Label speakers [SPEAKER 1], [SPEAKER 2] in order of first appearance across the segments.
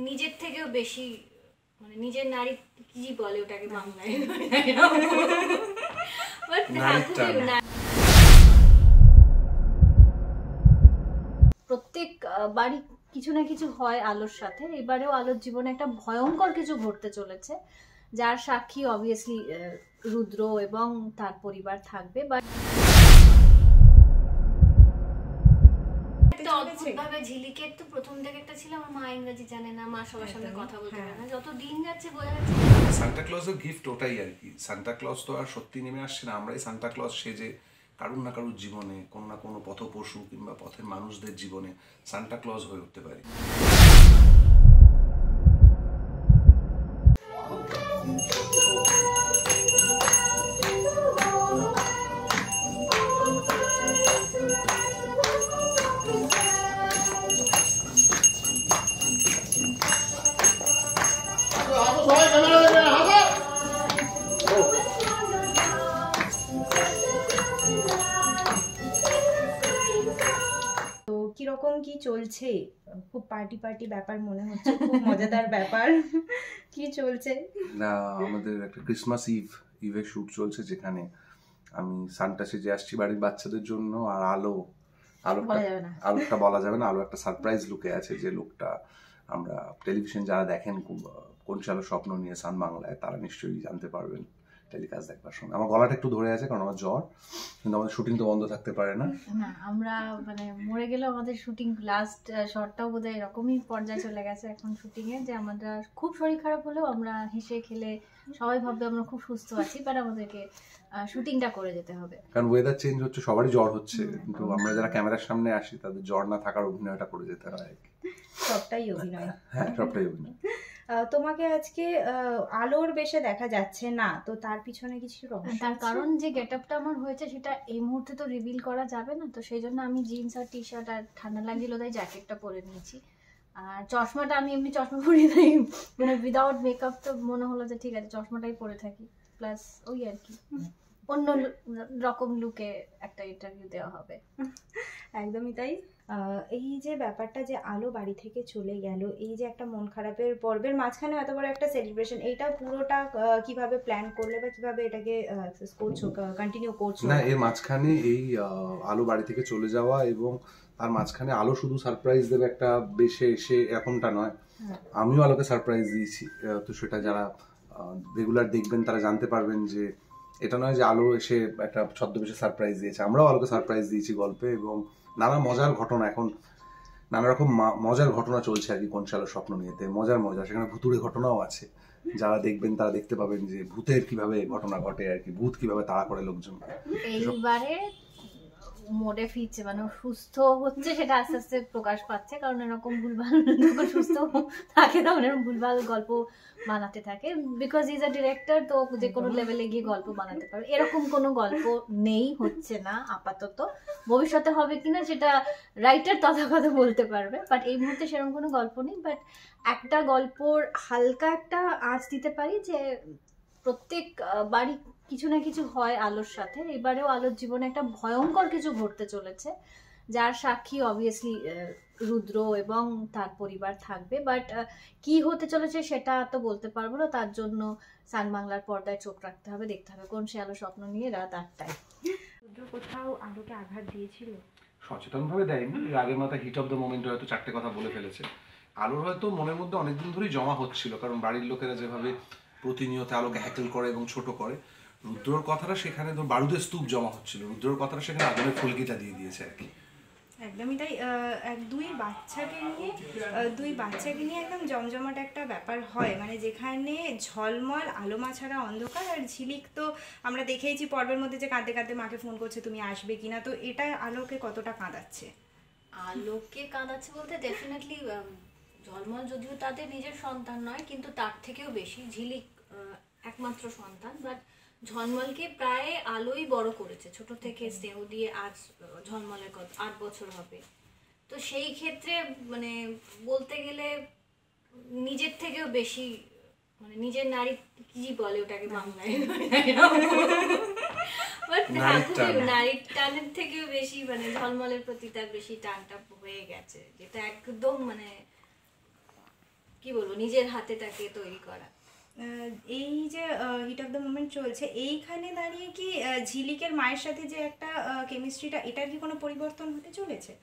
[SPEAKER 1] নিজের থেকেও বেশি মানে নিজের নারী কি বলে ওটাকে বাংলায় প্রত্যেক বাড়ি কিছু না কিছু হয় আলোর সাথে। এবারেও আলোর জীবনে একটা ভয়ঙ্কর কিছু ঘটতে চলেছে, যার সাক্ষী অবভিয়াসলি রুদ্র এবং তার পরিবার থাকবে। বাট অদ্ভুতভাবে ঝিলিকের তো প্রথম থেকে একটা ছিল, আমার মা ইংরেজি জানে না, মা সবার সামনে কথা বলতে পারে না, যত দিন যাচ্ছে বোঝা যাচ্ছে
[SPEAKER 2] সান্টা ক্লজের গিফট ওটাই আর কি। সান্টা ক্লজ তো আর সত্যি নেমে আসছে না, আমরাই সান্টা ক্লজ সেজে কারুর না কারুর জীবনে কোনো না কোনো পথপশু কিংবা পথের মানুষদের জীবনে সান্টা ক্লজ হয়ে উঠতে পারি।
[SPEAKER 3] কিরকম কি চলছে? খুব পার্টি পার্টি ব্যাপার মনে হচ্ছে, খুব মজাদার ব্যাপার। কি চলছে?
[SPEAKER 2] না, আমাদের একটা ক্রিসমাস ইভের শুট চলছে, যেখানে আমি সান্টা সেজে আসছি বাড়ির বাচ্চাদের জন্য। আর আলোটা বলা যাবে না, আলো একটা সারপ্রাইজ লুকে আছে, যে লোকটা আমরা টেলিভিশন যারা দেখেন কোন আলো স্বপ্ন নিয়ে সান বাংলায়, তারা নিশ্চয়ই জানতে পারবেন টেলিকাস্ট দেখবার সময়। আমার গলাটা একটু ধরে আছে কারণ আমার জ্বর, কিন্তু আমাদের শুটিং তো বন্ধ থাকতে পারে না।
[SPEAKER 1] না, আমরা মানে মরে গেলেও আমাদের শুটিং লাস্ট শটটাও বোধহয় এরকমই পর্যায়ে চলে গেছে এখন শুটিং এ, যে আমরা খুব শরীর খারাপ হলেও আমরা হেসে খেলে সবাই ভাববে আমরা খুব সুস্থ আছি, বাট আমাদেরকে শুটিংটা করে যেতে হবে,
[SPEAKER 2] কারণ ওয়েদার চেঞ্জ হচ্ছে, সবারই জ্বর হচ্ছে, কিন্তু আমরা যারা ক্যামেরার সামনে আসি তাদের জ্বর না থাকার অভিনয়টা করে যেতে হয়।
[SPEAKER 3] সবটাই অভিনয়।
[SPEAKER 2] হ্যাঁ, সবটাই অভিনয়।
[SPEAKER 3] তোমাকে আজকে আলোর বেশে দেখা যাচ্ছে না, তো তার পিছনে কিছু রহস্য?
[SPEAKER 1] তার কারণ যে গেটআপটা আমার হয়েছে সেটা এই মুহূর্তে তো রিভিল করা যাবে না, তো সেই জন্য আমি জিন্স আর টি শার্ট আর ঠান্ডা লাগছিল তাই জ্যাকেটটা পরে নিয়েছি। আর চশমাটা আমি এমনি চশমা পরে থাকি, মানে উইদাউট মেকআপ, তো মনে হলো যে ঠিক আছে চশমাটাই পরে থাকি, প্লাস ওই আর কি অন্য রকম লুকে একটা ইন্টারভিউ দেওয়া হবে।
[SPEAKER 3] একদমই তাই। এই যে ব্যাপারটা যে আলো বাড়ি থেকে চলে গেল, এই যে একটা মন খারাপের পর্বের মাঝখানে এত বড় একটা সেলিব্রেশন, এইটা পুরোটা কিভাবে প্ল্যান করলে বা কিভাবে এটাকে করছো, কন্টিনিউ করছো?
[SPEAKER 2] না, এর মাঝখানে এই আলো বাড়ি থেকে চলে যাওয়া এবং তার মাঝখানে আলো শুধু সারপ্রাইজ দেবে একটা বেশে এসে, এরকমটা নয়। আমিও আলোকে সারপ্রাইজ দিয়েছি, তো সেটা যারা রেগুলার দেখবেন তারা জানতে পারবেন যে এটা নয় যে আলো এসে একটা ছদ্মবেশে সারপ্রাইজ দিয়েছে, আমরাও আলোকে সারপ্রাইজ দিয়েছি গল্পে। এবং নানা মজার ঘটনা, এখন নানা রকম মজার ঘটনা চলছে আর কি কোন আলো স্বপ্ন নিয়েতে, মজার সেখানে ভুতুড়ে ঘটনাও আছে। যারা দেখবেন তারা দেখতে পাবেন যে ভূতের কিভাবে ঘটনা ঘটে আর কি, ভূত কিভাবে তাড়া করে লোকজন।
[SPEAKER 1] এইবারে মোডে ফিরছে, মানে সুস্থ হচ্ছে, সেটা আস্তে আস্তে প্রকাশ পাচ্ছে, কারণ এরকম ভুলভাল যখন সুস্থ থাকে তখন এরকম ভুলভাল গল্প বানাতে থাকে, বিকজ ইজ আ ডিরেক্টর, তো যে কোনো লেভেলে গিয়ে গল্প বানাতে পারে। এরকম কোনো গল্প নেই, হচ্ছে না আপাতত, ভবিষ্যতে হবে কিনা সেটা রাইটার তথাকথা বলতে পারবে, বাট এই মুহূর্তে সেরকম কোনো গল্প নেই। বাট একটা গল্পর হালকা একটা আঁচ দিতে পারি যে প্রত্যেক বাড়ি কিছু না কিছু হয় আলোর সাথে। এবারেও আলোর জীবনে একটা ভয়ঙ্কর কিছু ঘটতে চলেছে, যার সাক্ষী অবভিয়াসলি রুদ্র এবং তার পরিবার থাকবে। বাট কি হতে চলেছে সেটা তো বলতে পারবো না, তার জন্য সান বাংলার পর্দায় চোখ রাখতে হবে, দেখতে হবে কোন সে আলো স্বপ্ন নিয়ে রাত 8টায়।
[SPEAKER 3] রুদ্র কোথাও আলোকে আঘাত দিয়েছিল?
[SPEAKER 2] সচেতন ভাবে দেয়নি, আগের মাথা হিট অফ দ্য মোমেন্ট হয়তো 4টে কথা বলে ফেলেছে। আলোর হয়তো মনের মধ্যে অনেকদিন ধরেই জমা হচ্ছিল, কারণ বাড়ির লোকেরা যেভাবে প্রতিনিয়ত আলোকে হ্যাকেল করে এবং ছোট করে, রুদ্রর কথাটা সেখানে বারুদের স্তূপ জমা হচ্ছিল, রুদ্রর কথাটা সেখানে আগুনের ফুলকিটা দিয়ে দিয়েছে আর কি।
[SPEAKER 3] একদমই তাই। দুই বাচ্চাকে নিয়ে একদম জমজমাট একটা ব্যাপার হয়, মানে যেখানে ঝলমল আলো মা ছাড়া অন্ধকার। আর ঝিলিক তো আমরা দেখেইছি পর্বের মধ্যে যে কাঁদতে কাঁদতে মাকে ফোন করছে তুমি আসবে কিনা, তো এটা আলোকে কতটা কাঁদাচ্ছে?
[SPEAKER 1] আলোকে কাঁদাচ্ছে বলতে ডেফিনেটলি ঝলমল যদিও তাদের নিজের সন্তান নয়, কিন্তু তার থেকেও বেশি ঝিলিক একমাত্র সন্তান, বাট ঝলমলকে প্রায় আলোই বড় করেছে ছোট থেকে স্নেহ দিয়ে, আজ ঝলমলের 8 বছর হবে। তো সেই ক্ষেত্রে মানে বলতে গেলে নিজের থেকেও বেশি, মানে নিজের নারী কি বলে ওটাকে বাংলায়, নারীর টানের থেকেও বেশি মানে ঝলমলের প্রতি তার বেশি টানটা হয়ে গেছে, যেটা একদম মানে কি বলবো, নিজের হাতে তাকে তৈরি করা।
[SPEAKER 3] এই যে হিট অফ দ্য মোমেন্ট চলছে, এইখানে দাঁড়িয়ে কি ঝিলিকের মায়ের সাথে যে একটা কেমিস্ট্রিটা, এটার কি কোনো পরিবর্তন হতে চলেছে?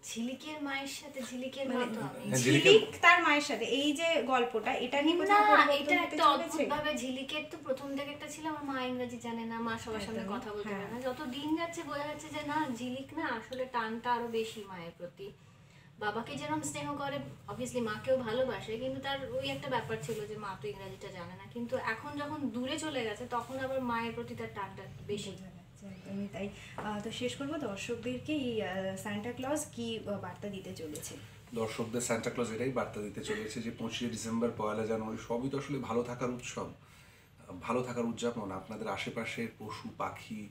[SPEAKER 1] ঝিলিকের মায়ের সাথে, ঝিলিকের মা তো আমি,
[SPEAKER 3] ঝিলিক তার মায়ের সাথে এই যে গল্পটা, এটা নিয়ে
[SPEAKER 1] না
[SPEAKER 3] কোথাও পরিবর্তন
[SPEAKER 1] এটা
[SPEAKER 3] হতে
[SPEAKER 1] একটা
[SPEAKER 3] চলেছে?
[SPEAKER 1] অদ্ভুত ভাবে ঝিলিকের তো প্রথম থেকে একটা ছিল আমার মা ইংরেজি জানে না, মা সবার সামনে কথা বলতে পারে না, যত দিন যাচ্ছে বোঝা যাচ্ছে যে না ঝিলিক না আসলে টানটা আরো বেশি মায়ের প্রতি। বাবাকে যেরকম স্নেহ করে অবভিয়াসলি মাকেও ভালোবাসে, কিন্তু তার ওই একটা ব্যাপার ছিল যে মা তো ইংরেজিটা জানে না, কিন্তু এখন যখন দূরে চলে গেছে তখন আবার মায়ের প্রতি তার টানটা বেশি।
[SPEAKER 3] একদমই তাই। তো শেষ করবো দর্শকদেরকে এই সান্টা ক্লজ কি বার্তা দিতে চলেছে?
[SPEAKER 2] দর্শকদের সান্টা ক্লজ এটাই বার্তা দিতে চলেছে যে 25শে ডিসেম্বর, 1 জানুয়ারি সবই তো আসলে ভালো থাকার উৎসব, ভালো থাকার উদযাপন। আপনাদের আশেপাশের পশু পাখি,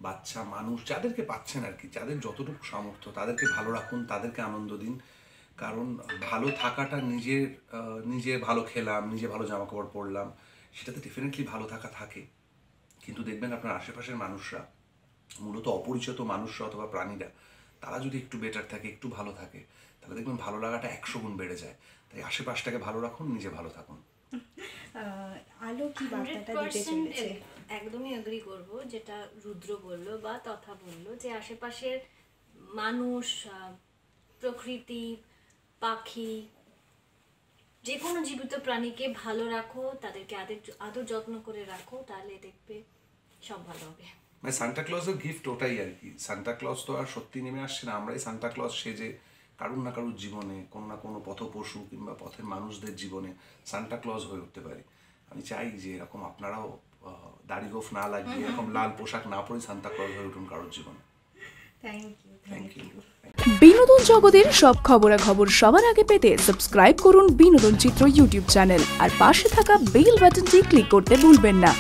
[SPEAKER 2] বাচ্চা, মানুষ যাদেরকে পাচ্ছেন আর কি, যাদের যতটুকু সামর্থ্য তাদেরকে ভালো রাখুন, তাদেরকে আনন্দ দিন। কারণ ভালো থাকাটা নিজে ভালো খেলাম, নিজে ভালো জামা কাপড় পরলাম, সেটাতে ডেফিনেটলি ভালো থাকা থাকে, কিন্তু দেখবেন আপনার আশেপাশের মানুষরা, মূলত অপরিচিত মানুষরা অথবা প্রাণীরা, তারা যদি একটু বেটার থাকে, একটু ভালো থাকে, তাহলে দেখবেন ভালো লাগাটা 100 গুণ বেড়ে যায়। তাই আশেপাশটাকে ভালো রাখুন, নিজে ভালো থাকুন।
[SPEAKER 3] আলো কি বার্তাটা দিতে চলেছে?
[SPEAKER 1] একদমই এগ্রি করব যেটা রুদ্র বললো বা তথা বললো, যে আশেপাশের মানুষ, প্রকৃতি, পাখি, যে কোনো জীবিত প্রাণীকে ভালো রাখো, তাদেরকে আদর যত্ন করে রাখো, তাহলে দেখবে সব ভালো হবে।
[SPEAKER 2] মানে সান্টা ক্লজের গিফট ওটাই আর কি। সান্টা ক্লজ তো আর সত্যি নেমে আসছে না, আমরাই সান্টা ক্লজ সেজে কারুর না কারুর জীবনে, কোনো না কোনো পথ পশু কিংবা পথের মানুষদের জীবনে সান্টা ক্লজ হয়ে উঠতে পারি। আমি চাই যে এরকম আপনারাও দাড়ি গোফ না লাগিয়ে, এরকম লাল পোশাক না পরে সান্টা ক্লজ হয়ে উঠুন কারোর জীবনে।
[SPEAKER 3] Thank you.
[SPEAKER 4] বিনোদন জগতের সব খবরাখবর সবার আগে পেতে সাবস্ক্রাইব করুন বিনোদন চিত্র ইউটিউব চ্যানেল আর পাশে থাকা বেল বাটনটি ক্লিক করতে ভুলবেন না।